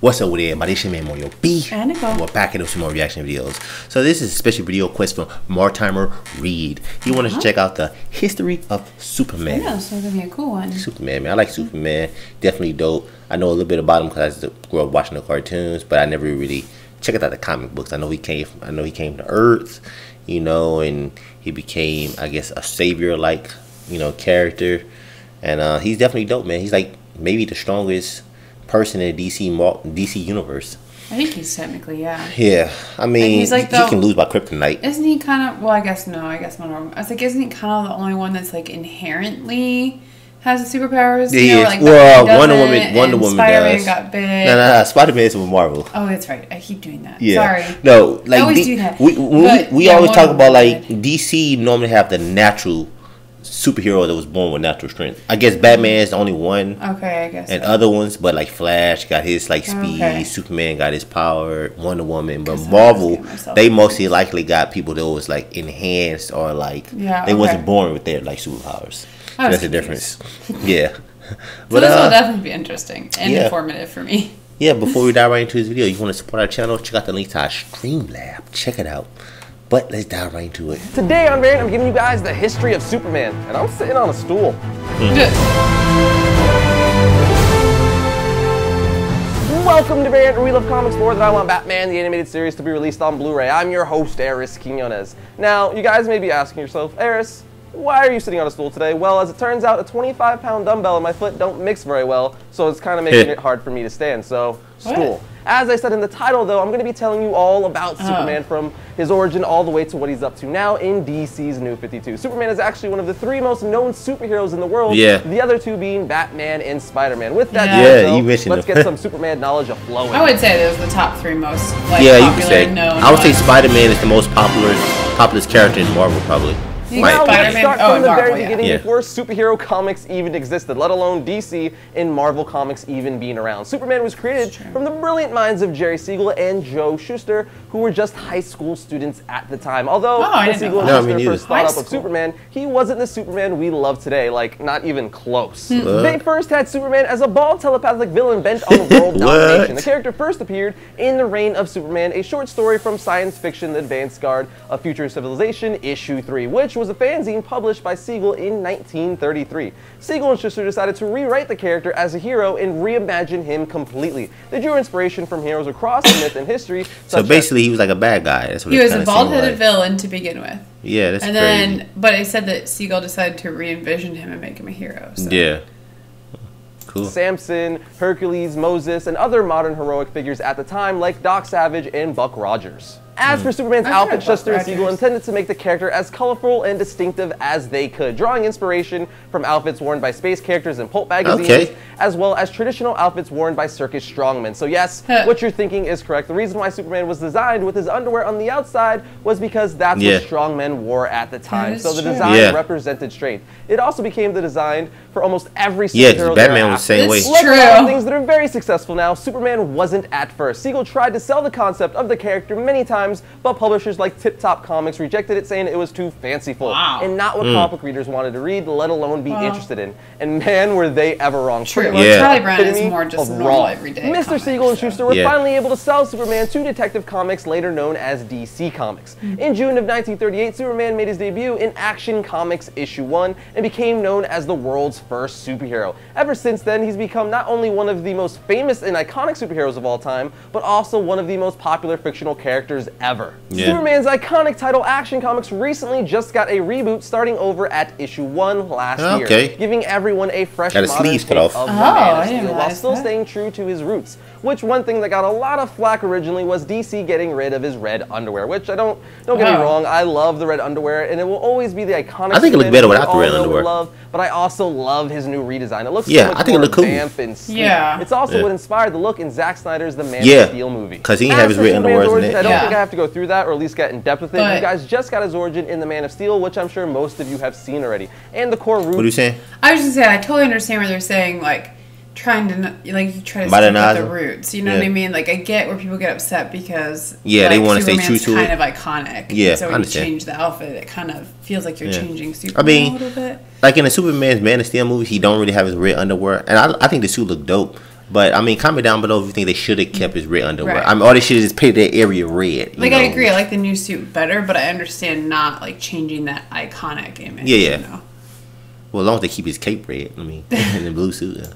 What's up with everybody? It's your man Mario B. And Nicole. We're back into some more reaction videos. So this is a special video quest from Mortimer Reed. He wanted to check out the history of Superman. Yeah, so it's gonna be a cool one. Superman, man. I like Superman. Definitely dope. I know a little bit about him because I grew up watching the cartoons, but I never really checked out the comic books. I know he came to Earth, you know, and he became, I guess, a savior-like, you know, character. And he's definitely dope, man. He's like maybe the strongest person in the DC universe. I think he's technically, yeah. Yeah, I mean, he's like he can lose by kryptonite. Isn't he kind of? Well, I guess no. I guess not. I was like, isn't he kind of the only one that's like inherently has the superpowers? Yeah, you know, like well, Wonder Woman Spider-Man does. got bit. No, Spider-Man is with Marvel. Oh, that's right. I keep doing that. Yeah. Sorry. No, like I always do that. We always talk about like DC normally have the natural superhero that was born with natural strength. I guess Batman is the only one. Okay, I guess. And other ones, but like Flash got his like speed. Okay. Superman got his power. Wonder Woman, but Marvel, they mostly likely got people that was like enhanced or like they wasn't born with their like superpowers. So that's the difference. Yeah. But this will definitely be interesting and informative for me. Yeah. Before we dive right into this video, you want to support our channel? Check out the link to our Streamlab. Check it out. But let's dive right into it. Today on Variant, I'm giving you guys the history of Superman, and I'm sitting on a stool. Welcome to Variant, where we love comics more than I want Batman, the animated series, to be released on Blu-ray. I'm your host, Eris Quinones. Now, you guys may be asking yourself, Eris, why are you sitting on a stool today? Well, as it turns out, a 25-pound dumbbell and my foot don't mix very well, so it's kind of making it hard for me to stand, so stool. What? As I said in the title, though, I'm going to be telling you all about Superman from his origin all the way to what he's up to now in DC's New 52. Superman is actually one of the 3 most known superheroes in the world, the other 2 being Batman and Spider-Man. With that, let's get some Superman knowledge aflowing. I would say those are the top 3 most you could say. I would say Spider-Man is the most populous character in Marvel, probably. Now let's start from the very beginning, before superhero comics even existed, let alone DC and Marvel Comics even being around. Superman was created from the brilliant minds of Jerry Siegel and Joe Shuster, who were just high school students at the time. Although Siegel and Shuster first thought up of Superman, he wasn't the Superman we love today, like not even close. They first had Superman as a bald telepathic villain bent on world domination. The character first appeared in The Reign of Superman, a short story from science fiction The Advanced Guard of Future Civilization, issue 3, which was a fanzine published by Siegel in 1933. Siegel and Shuster decided to rewrite the character as a hero and reimagine him completely. They drew inspiration from heroes across the myth and history. So basically, he was like a bad guy. That's what he was a bald-headed villain to begin with. Yeah, that's crazy. Then, but it said that Siegel decided to re-envision him and make him a hero. So. Yeah. Cool. Samson, Hercules, Moses, and other modern heroic figures at the time like Doc Savage and Buck Rogers. As for Superman's outfit, Shuster and Siegel intended to make the character as colorful and distinctive as they could, drawing inspiration from outfits worn by space characters in pulp magazines, as well as traditional outfits worn by circus strongmen. So yes, what you're thinking is correct. The reason why Superman was designed with his underwear on the outside was because that's what strongmen wore at the time. So the design represented strength. It also became the design for almost every superhero. Batman was the same way. Like a lot of things that are very successful now, Superman wasn't at first. Siegel tried to sell the concept of the character many times, but publishers like Tip Top Comics rejected it, saying it was too fanciful and not what comic book readers wanted to read, let alone be interested in. And man, were they ever wrong. Charlie Brown is more just normal everyday Mr. Siegel and Shuster were finally able to sell Superman to Detective Comics, later known as DC Comics. In June of 1938, Superman made his debut in Action Comics issue 1 and became known as the world's first superhero. Ever since then, he's become not only one of the most famous and iconic superheroes of all time, but also one of the most popular fictional characters ever. Superman's iconic title, Action Comics, recently just got a reboot, starting over at issue 1 last year, giving everyone a fresh modern take of the Man of Steel, while still staying true to his roots. Which one thing that got a lot of flack originally was DC getting rid of his red underwear, which don't get me wrong, I love the red underwear, and it will always be the iconic. I think it looks better without the red underwear. But I also love his new redesign. It looks I think it looks cool. And it's also what inspired the look in Zack Snyder's The Man of Steel movie. Because he didn't have his red underwear in it. I don't think I have to go through that, or at least get in depth with it. You guys just got his origin in The Man of Steel, which I'm sure most of you have seen already. And the core root. What are you saying? I was just saying, I totally understand what they're saying, like, trying to try to stick with the roots. You know what I mean? Like, I get where people get upset because they want to stay true to it. Kind of iconic. Yeah, so when you change the outfit, it kind of feels like you're changing Superman a little bit. Like in the Superman's Man of Steel movie, he don't really have his red underwear, and I think the suit looked dope. But I mean, comment down below if you think they should have kept his red underwear. Right. I mean, or they should have just painted that area red. Like, I agree. I like the new suit better, but I understand not like changing that iconic image. Yeah. You know? Well, as long as they keep his cape red, I mean, and the blue suit. Yeah.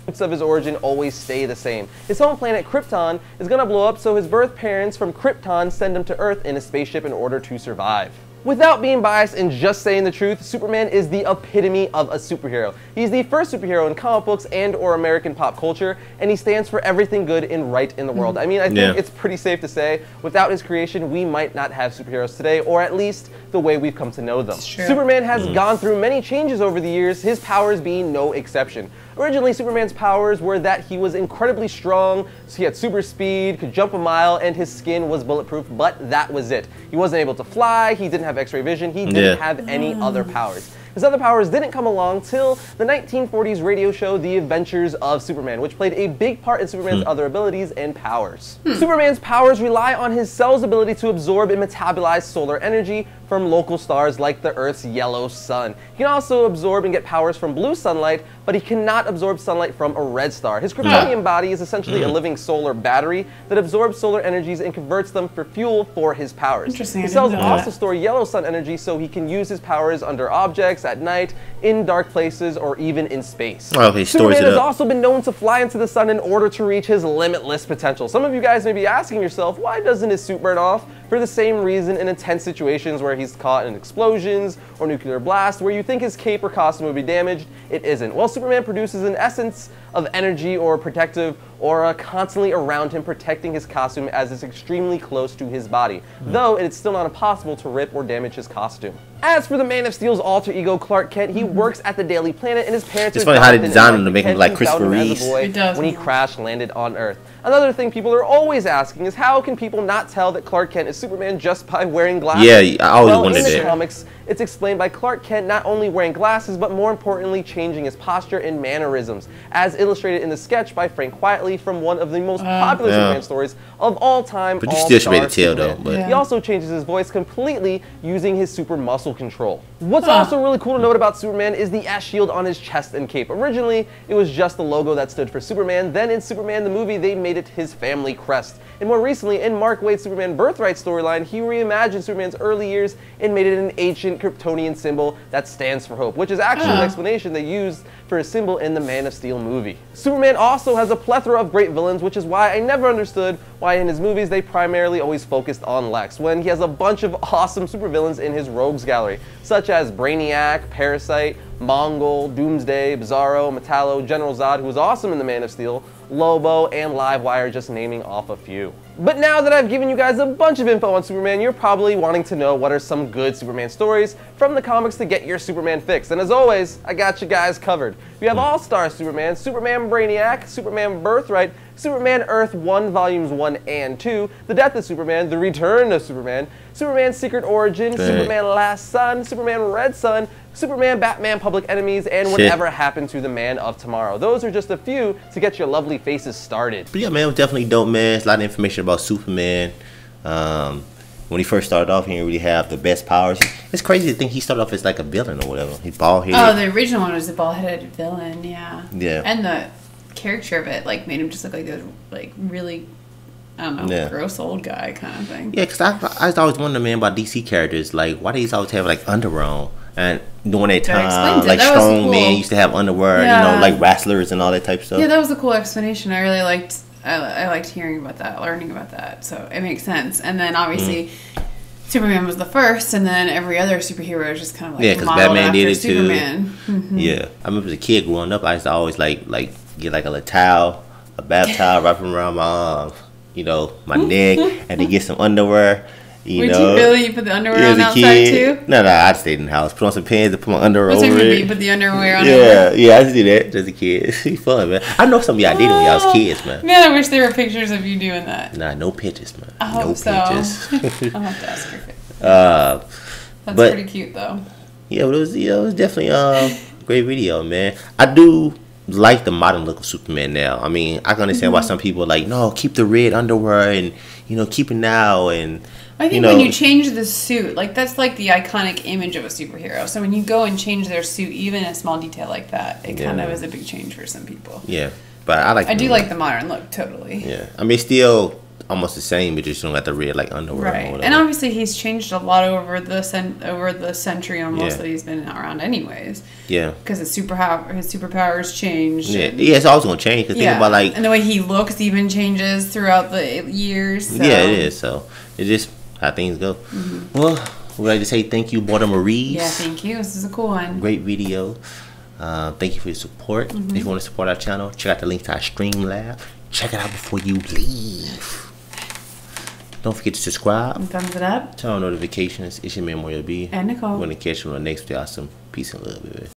Of his origin always stay the same. His home planet Krypton is gonna blow up, so his birth parents from Krypton send him to Earth in a spaceship in order to survive. Without being biased and just saying the truth, Superman is the epitome of a superhero. He's the first superhero in comic books and or American pop culture, and he stands for everything good and right in the world. I mean, I think it's pretty safe to say, without his creation, we might not have superheroes today, or at least the way we've come to know them. Superman has gone through many changes over the years, his powers being no exception. Originally, Superman's powers were that he was incredibly strong, so he had super speed, could jump a mile, and his skin was bulletproof, but that was it. He wasn't able to fly, he didn't have X-ray vision, he didn't have any other powers. His other powers didn't come along till the 1940s radio show The Adventures of Superman, which played a big part in Superman's other abilities and powers. Superman's powers rely on his cell's ability to absorb and metabolize solar energy from local stars like the Earth's yellow sun. He can also absorb and get powers from blue sunlight, but he cannot absorb sunlight from a red star. His Kryptonian body is essentially a living solar battery that absorbs solar energies and converts them for fuel for his powers. Interesting. His cells also store yellow sun energy, so he can use his powers under objects, at night, in dark places, or even in space. Superman has also been known to fly into the sun in order to reach his limitless potential. Some of you guys may be asking yourself, why doesn't his suit burn off? For the same reason in intense situations where he's caught in explosions or nuclear blasts, where you think his cape or costume would be damaged, it isn't. Well, Superman produces an essence of energy or protective aura constantly around him, protecting his costume as it's extremely close to his body, though it's still not impossible to rip or damage his costume. As for the Man of Steel's alter ego, Clark Kent, he works at the Daily Planet, and his parents it's funny how they designed him to make him like Christopher Reeve when he crash landed on Earth. Another thing people are always asking is how can people not tell that Clark Kent is Superman just by wearing glasses? Yeah, I always wondered that. In the comics, it's explained by Clark Kent not only wearing glasses, but more importantly, changing his posture and mannerisms, as illustrated in the sketch by Frank Quitely from one of the most popular Superman stories of all time. But you still should be able to tell, though. But he also changes his voice completely using his super muscle control. What's also really cool to note about Superman is the S shield on his chest and cape. Originally, it was just the logo that stood for Superman. Then in Superman the movie, they made it his family crest. And more recently, in Mark Waid's Superman Birthright storyline, he reimagined Superman's early years and made it an ancient Kryptonian symbol that stands for hope, which is actually an explanation they used for a symbol in the Man of Steel movie. Superman also has a plethora of great villains, which is why I never understood why in his movies they primarily always focused on Lex, when he has a bunch of awesome supervillains in his rogues gallery, such as Brainiac, Parasite, Mongol, Doomsday, Bizarro, Metallo, General Zod, who was awesome in the Man of Steel, Lobo, and Livewire, just naming off a few. But now that I've given you guys a bunch of info on Superman, you're probably wanting to know what are some good Superman stories from the comics to get your Superman fix. And as always, I got you guys covered. We have All-Star Superman, Superman Brainiac, Superman Birthright, Superman Earth 1 Volumes 1 and 2, The Death of Superman, The Return of Superman, Superman Secret Origin, Superman Last Son, Superman Red Son, Superman, Batman, Public Enemies, and Whatever Happened to the Man of Tomorrow. Those are just a few to get your lovely faces started. But yeah, man, it was definitely dope, man. It's a lot of information about Superman. When he first started off, he didn't really have the best powers. It's crazy to think he started off as like a villain or whatever. He's bald-headed. Oh, the original one was the bald-headed villain, yeah. Yeah. And the character of it like made him just look like a really, I don't know, gross old guy kind of thing. Yeah, because I always wondered, man, about DC characters. Like, why do these always have like underwear on? And during that time, like strong men used to have underwear, you know, like wrestlers and all that type of stuff. Yeah, that was a cool explanation. I really liked. I liked hearing about that, learning about that. So it makes sense. And then obviously, Superman was the first, and then every other superhero is just kind of like because Batman did it Superman. Too. Yeah, I remember as a kid growing up, I used to always like get like a little towel, a bath towel, wrap them around my my neck, and then get some underwear. Would you really put the underwear on outside too? No, I stayed in the house. Put on some pants and put my underwear over it. You put the underwear on Yeah, I just did that as a kid. It's fun, man. I know some of y'all did it when y'all was kids, man. Man, I wish there were pictures of you doing that. Nah, no pictures, man. I hope so. Pictures. I'll have to ask her. That's pretty cute, though. Yeah, but it was definitely a great video, man. I do like the modern look of Superman now. I mean, I can understand why some people are like, no, keep the red underwear and, keep it now. And I think when you change the suit, like that's like the iconic image of a superhero. So when you go and change their suit, even a small detail like that, it kind of is a big change for some people. Yeah. But I do like the modern look, totally. Yeah, I mean, still almost the same, but just don't got the red like underwear. Right, and obviously he's changed a lot over the century almost that he's been around, anyways. Yeah, because his superpowers changed. Yeah, it's always gonna change. Cause think about like, and the way he looks even changes throughout the years. So. Yeah, it is. So it's just how things go. Well, we'd like to say thank you, Border Maries. Yeah, thank you. This is a cool one. Great video. Thank you for your support. If you want to support our channel, check out the link to our Streamlab. Check it out before you leave. Don't forget to subscribe. And thumbs it up. Turn on notifications. It's your man, Mario B. And Nicole. We're going to catch you on the next video. Awesome. Peace and love, baby.